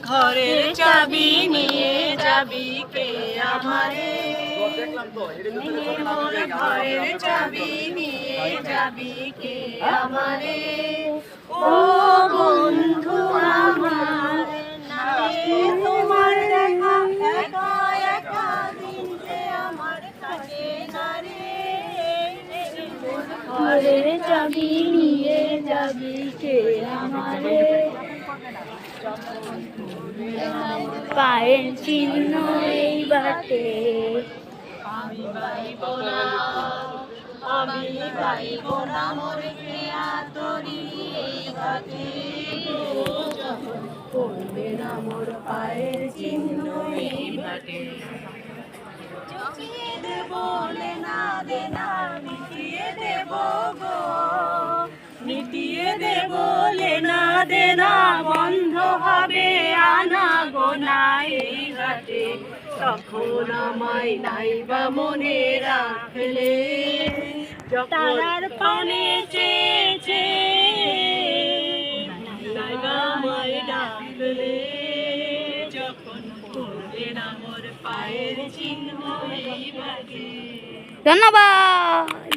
ঘরের চাবি নিয়ে যাবি কে আমারে, ঘরের চাবি নিয়ে যাবি কে আমারে। ও বন্ধু আমার, তোমার দেখা একা একা দিন যে আমার কাছে না রে। ঘরের চাবি নিয়ে যাবি কে আমারে, পায়ের চিহ্ন এই বাটে। আমি বাইব না, আমি বাইব না মোর খেয়া তরি এই ঘাটে। যখন পড়বে না মোর পায়ের চিহ্ন এই বাটে। চুকিয়ে দেব লেনা দেনা মিটিয়ে দেব গো, মিটিয়ে দেব লেনা দেনা, বন্ধ হবে আনা গোনা এই ঘাটে। তখন আমায় নাইবা মনে রাখলে, তারার পানে চেয়েছে নাইবা আমায় ডাকলে। যখন পড়বে না মোর পায়ের চিহ্ন এই বাটে। ধন্যবাদ।